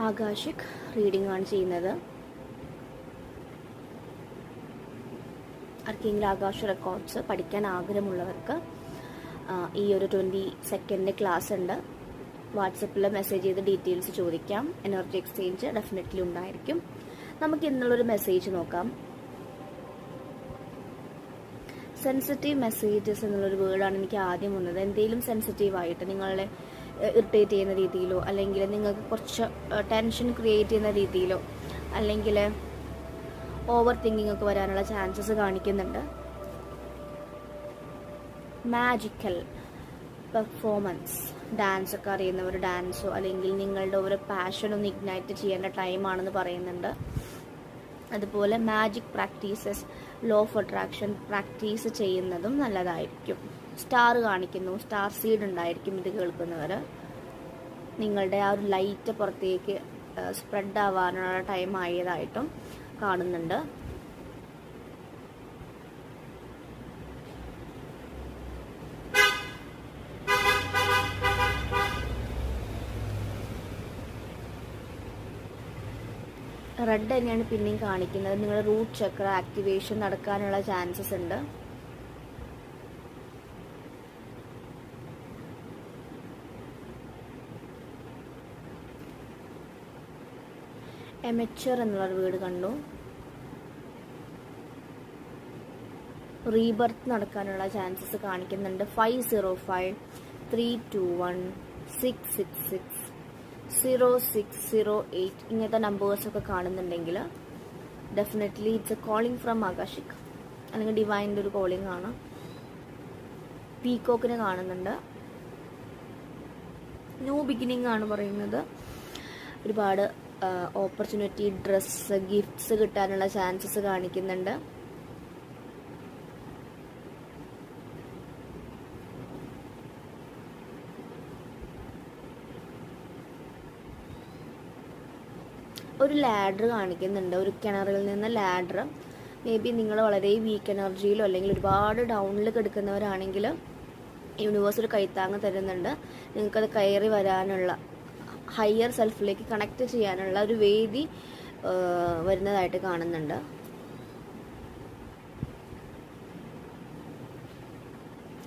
ആകാശിക് reading ആണ് ചെയ്യുന്നത്. ആർക്കെങ്കിലും ആകാശ റെക്കോർഡ്സ് പഠിക്കാൻ ആഗ്രഹമുള്ളവർക്ക് ഈ ഒരു 22 ക്ലാസ് ഉണ്ട്. വാട്സപ്പിൽ മെസ്സേജ് ചെയ്ത് ഡീറ്റെയിൽസ് ചോദിക്കാം. എനർജി എക്സ്ചേഞ്ച് ഡെഫിനറ്റ്ലി ഉണ്ടായിരിക്കും. നമുക്ക് ഇന്നുള്ളൊരു മെസ്സേജ് നോക്കാം. സെൻസിറ്റീവ് മെസ്സേജസ് എന്നുള്ളൊരു വേർഡാണ് എനിക്ക് ആദ്യം വന്നത്. എന്തെങ്കിലും സെൻസിറ്റീവായിട്ട് നിങ്ങളെ ഇറിറ്റേറ്റ് ചെയ്യുന്ന രീതിയിലോ, അല്ലെങ്കിൽ നിങ്ങൾക്ക് കുറച്ച് ടെൻഷൻ ക്രിയേറ്റ് ചെയ്യുന്ന രീതിയിലോ, അല്ലെങ്കിൽ ഓവർ തിങ്കിങ് ഒക്കെ വരാനുള്ള ചാൻസസ് കാണിക്കുന്നുണ്ട്. മാജിക്കൽ പെർഫോമൻസ്, ഡാൻസ് ഒക്കെ അറിയുന്നവർ ഡാൻസോ അല്ലെങ്കിൽ നിങ്ങളുടെ ഒരു പാഷൻ ഒന്ന് ഇഗ്നൈറ്റ് ചെയ്യേണ്ട ടൈമാണെന്ന് പറയുന്നുണ്ട്. അതുപോലെ magic practices, law of attraction practice ചെയ്യുന്നതും നല്ലതായിരിക്കും. സ്റ്റാർ കാണിക്കുന്നു, സ്റ്റാർ സീഡ് ഉണ്ടായിരിക്കും ഇത് കേൾക്കുന്നവർ. നിങ്ങളുടെ ആ ഒരു ലൈറ്റ് പുറത്തേക്ക് സ്പ്രെഡ് ആവാനുള്ള ടൈം ആയതായിട്ടും കാണുന്നുണ്ട്. റെഡ് തന്നെയാണ് പിന്നെയും കാണിക്കുന്നത്. നിങ്ങളുടെ റൂട്ട് ചക്ര ആക്ടിവേഷൻ നടക്കാനുള്ള ചാൻസസ് ഉണ്ട്. എമച്വർ എന്നുള്ളൊരു വീട് കണ്ടു. റീബർത്ത് നടക്കാനുള്ള ചാൻസസ് കാണിക്കുന്നുണ്ട്. 505 321 666 0608 ഇങ്ങനത്തെ നമ്പേഴ്സൊക്കെ കാണുന്നുണ്ടെങ്കിൽ definitely it's A calling from ആകാശിക്, അല്ലെങ്കിൽ ഡിവൈൻ്റെ ഒരു കോളിംഗ് ആണ്. പീകോക്കിനെ കാണുന്നുണ്ട്. ന്യൂ ബിഗിനിങ് ആണ് പറയുന്നത്. ഒരുപാട് ഓപ്പർച്യൂണിറ്റി, ഡ്രസ്സ്, ഗിഫ്റ്റ്സ് കിട്ടാനുള്ള ചാൻസസ് കാണിക്കുന്നുണ്ട്. ഒരു ലാഡർ കാണിക്കുന്നുണ്ട്. ഒരു കിണറിൽ നിന്ന് ലാഡർ. മേ ബി നിങ്ങൾ വളരെ വീക്ക് എനർജിയിലോ അല്ലെങ്കിൽ ഒരുപാട് ഡൗണിൽ കിടക്കുന്നവരാണെങ്കിൽ യൂണിവേഴ്സ് ഒരു കൈത്താങ്ങ് തരുന്നുണ്ട്. നിങ്ങൾക്കത് കയറി വരാനുള്ള, ഹയർ സെൽഫിലേക്ക് കണക്ട് ചെയ്യാനുള്ള ഒരു വേദി വരുന്നതായിട്ട് കാണുന്നുണ്ട്.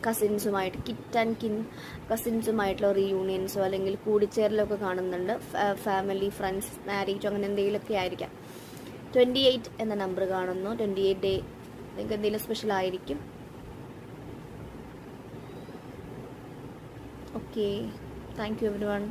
കസിൻസുമായിട്ട്, കിറ്റ് ആൻഡ് കിൻ കസിൻസുമായിട്ടുള്ള റീയൂണിയൻസോ അല്ലെങ്കിൽ കൂടിച്ചേരലൊക്കെ കാണുന്നുണ്ട്. ഫാമിലി, ഫ്രണ്ട്സ്, മാരേജോ അങ്ങനെ എന്തെങ്കിലുമൊക്കെ ആയിരിക്കാം. 28 എന്ന നമ്പർ കാണുന്നു. 28 ഡേ നിങ്ങൾക്ക് എന്തെങ്കിലും സ്പെഷ്യൽ ആയിരിക്കും. Okay, thank you everyone.